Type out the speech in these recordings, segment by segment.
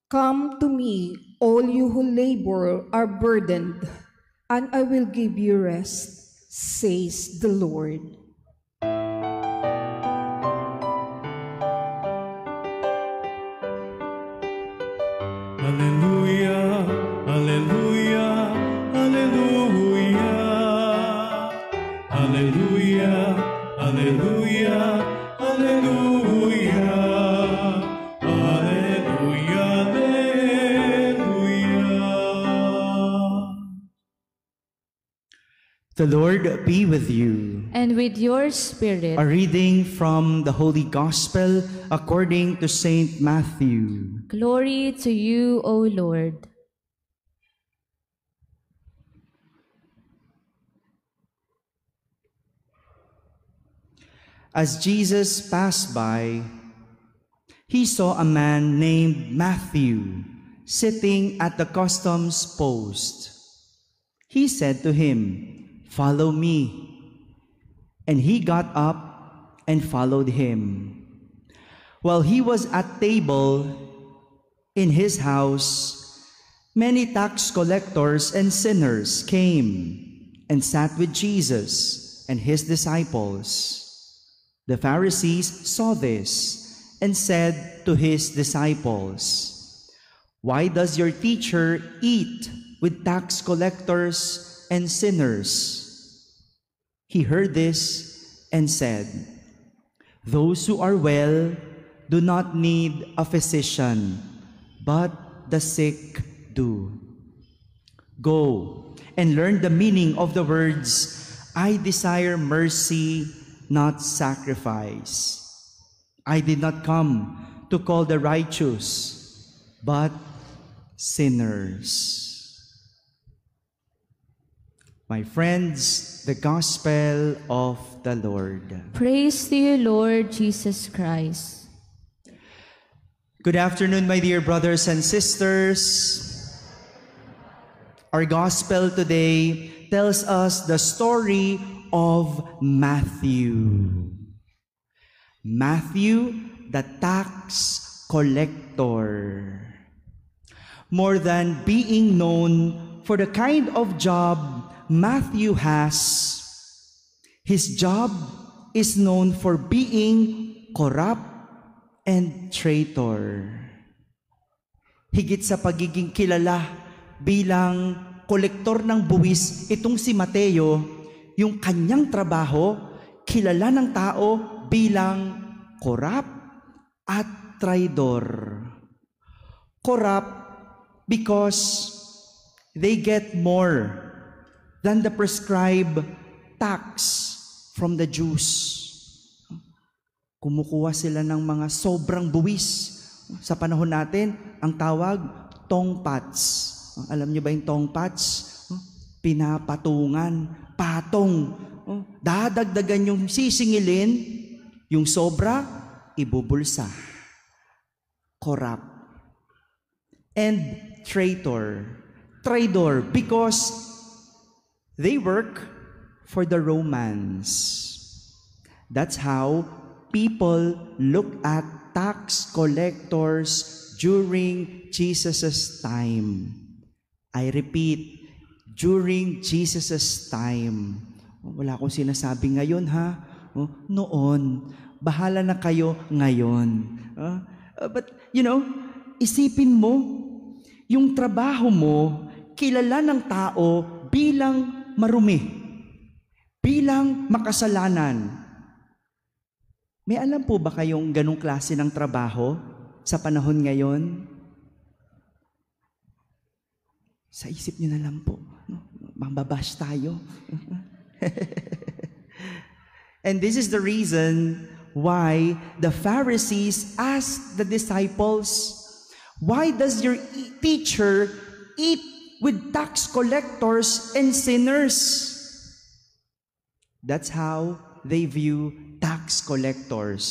Come to me, all you who labor are burdened, and I will give you rest, says the Lord. Hallelujah, hallelujah, hallelujah. Hallelujah, hallelujah, hallelujah. Hallelujah, hallelujah. The Lord be with you. And with your spirit. A reading from the Holy Gospel according to Saint Matthew. Glory to you, O Lord. As Jesus passed by, he saw a man named Matthew sitting at the customs post. He said to him, "Follow me." And he got up and followed him. While he was at table in his house, many tax collectors and sinners came and sat with Jesus and his disciples. The Pharisees saw this and said to his disciples, "Why does your teacher eat with tax collectors and sinners?" He heard this and said, "Those who are well do not need a physician, but the sick do. Go and learn the meaning of the words, 'I desire mercy, not sacrifice.' I did not come to call the righteous, but sinners." My friends, the Gospel of the Lord. Praise to you, Lord Jesus Christ. Good afternoon, my dear brothers and sisters. Our Gospel today tells us the story of Matthew. Matthew, the tax collector. More than being known for the kind of job Matthew has, his job is known for being corrupt and traitor. Higit sa pagiging kilala bilang kolektor ng buwis, itong si Mateo, yung kanyang trabaho, kilala ng tao bilang corrupt at traidor. Corrupt because they get more than the prescribed tax from the Jews. Kumukuha sila ng mga sobrang buwis. Sa panahon natin, ang tawag, tongpats. Alam niyo ba yung tongpats? Pinapatungan, patong. Dadagdagan yung sisingilin, yung sobra, ibubulsa. Corrupt. And traitor. Traidor because they work for the Romans. That's how people look at tax collectors during Jesus' time. I repeat, during Jesus' time. Wala akong sinasabi ngayon ha. Noon. Bahala na kayo ngayon. But you know, isipin mo, yung trabaho mo, kilala ng tao bilang marumi, bilang makasalanan. May alam po ba kayong ganong klase ng trabaho sa panahon ngayon? Sa isip niyo na lang po. Mambabash tayo. And this is the reason why the Pharisees asked the disciples, "Why does your teacher eat with tax collectors and sinners?" That's how they view tax collectors,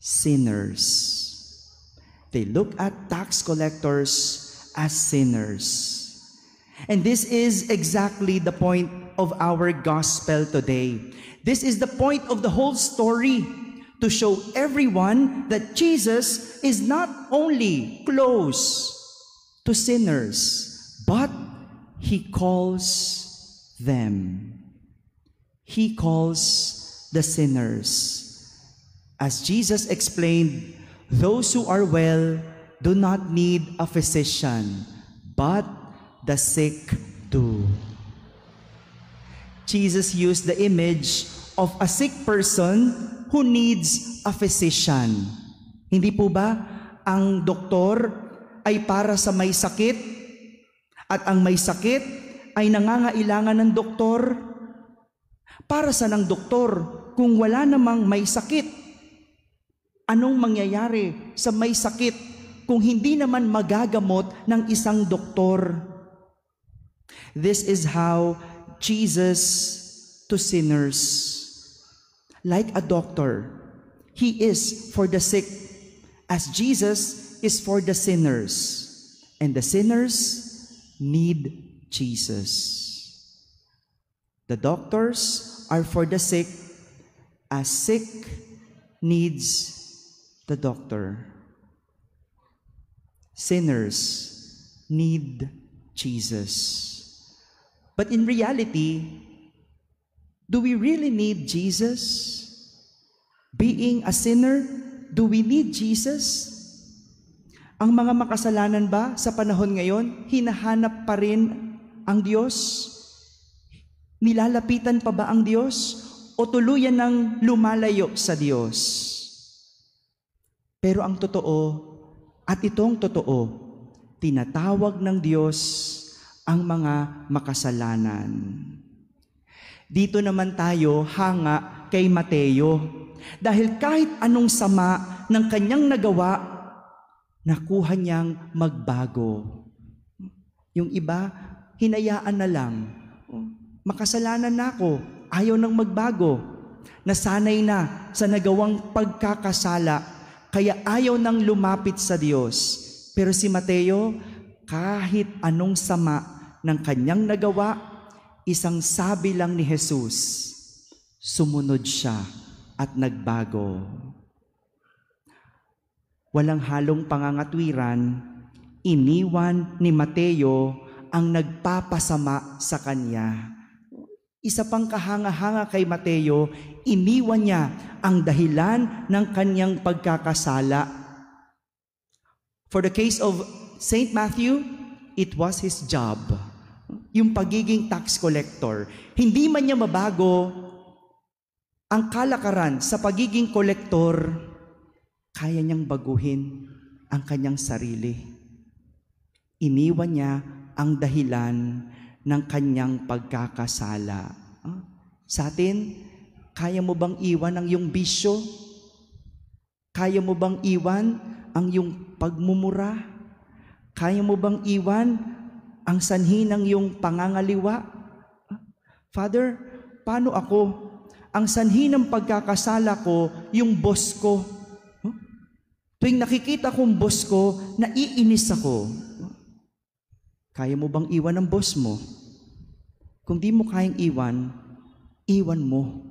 sinners. They look at tax collectors as sinners. And this is exactly the point of our gospel today. This is the point of the whole story, to show everyone that Jesus is not only close to sinners, but He calls them. He calls the sinners. As Jesus explained, those who are well do not need a physician, but the sick do. Jesus used the image of a sick person who needs a physician. Hindi po ba ang doktor ay para sa may sakit at ang may sakit ay nangangailangan ng doktor? Para sa ng doktor kung wala namang may sakit? Anong mangyayari sa may sakit kung hindi naman magagamot ng isang doktor? This is how Jesus to sinners. Like a doctor, He is for the sick, as Jesus is for the sinners. And the sinners need Jesus. The doctors are for the sick, as sick needs the doctor. Sinners need Jesus. But in reality, do we really need Jesus? Being a sinner, do we need Jesus? Ang mga makasalanan ba sa panahon ngayon, hinahanap pa rin ang Diyos? Nilalapitan pa ba ang Diyos? O tuluyan ng lumalayo sa Diyos? Pero ang totoo, at itong totoo, tinatawag ng Diyos ang mga makasalanan. Dito naman tayo hanga kay Mateo. Dahil kahit anong sama ng kanyang nagawa, nakuha niyang magbago. Yung iba, hinayaan na lang. Makasalanan na ako, ayaw nang magbago. Nasanay na sa nagawang pagkakasala, kaya ayaw nang lumapit sa Diyos. Pero si Mateo, kahit anong sama ng kanyang nagawa, isang sabi lang ni Jesus, sumunod siya at nagbago. Walang halong pangangatwiran, iniwan ni Mateo ang nagpapasama sa kanya. Isa pang kahanga-hanga kay Mateo, iniwan niya ang dahilan ng kanyang pagkakasala. For the case of Saint Matthew, it was his job. Yung pagiging tax collector. Hindi man niya mabago ang kalakaran sa pagiging kolektor, kaya niyang baguhin ang kanyang sarili. Iniwan niya ang dahilan ng kanyang pagkakasala. Sa atin, kaya mo bang iwan ang iyong bisyo? Kaya mo bang iwan ang iyong pagmumura? Kaya mo bang iwan ang sanhi ng iyong pangangaliwa? Father, paano ako? Ang sanhi ng pagkakasala ko, yung boss ko. Tuwing nakikita kong boss ko, naiinis ako. Kaya mo bang iwan ang boss mo? Kung di mo kayang iwan, iwan mo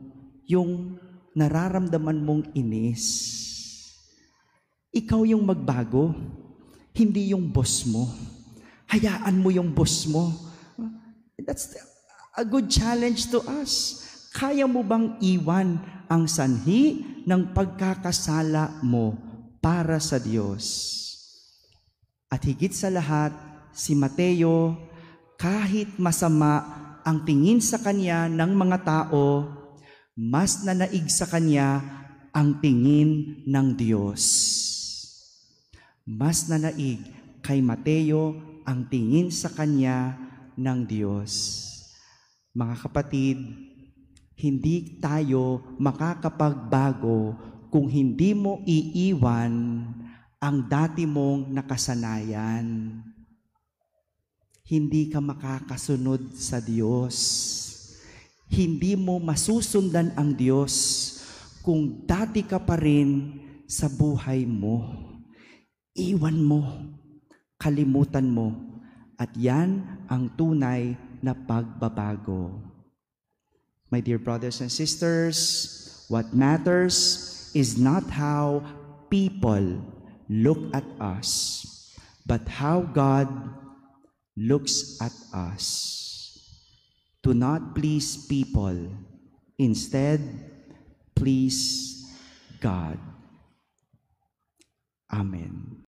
yung nararamdaman mong inis. Ikaw yung magbago, hindi yung boss mo. Hayaan mo yung boss mo. That's a good challenge to us. Kaya mo bang iwan ang sanhi ng pagkakasala mo para sa Diyos? At higit sa lahat, si Mateo, kahit masama ang tingin sa kanya ng mga tao, mas nanaig sa kanya ang tingin ng Diyos. Mas nanaig kay Mateo ang tingin sa kanya ng Diyos. Mga kapatid, hindi tayo makakapagbago kung hindi mo iiwan ang dati mong nakasanayan. Hindi ka makakasunod sa Diyos. Hindi mo masusundan ang Diyos kung dati ka pa rin sa buhay mo. Iwan mo, kalimutan mo, at yan ang tunay na pagbabago. My dear brothers and sisters, what matters is not how people look at us, but how God looks at us. To not please people, instead, please God. Amen.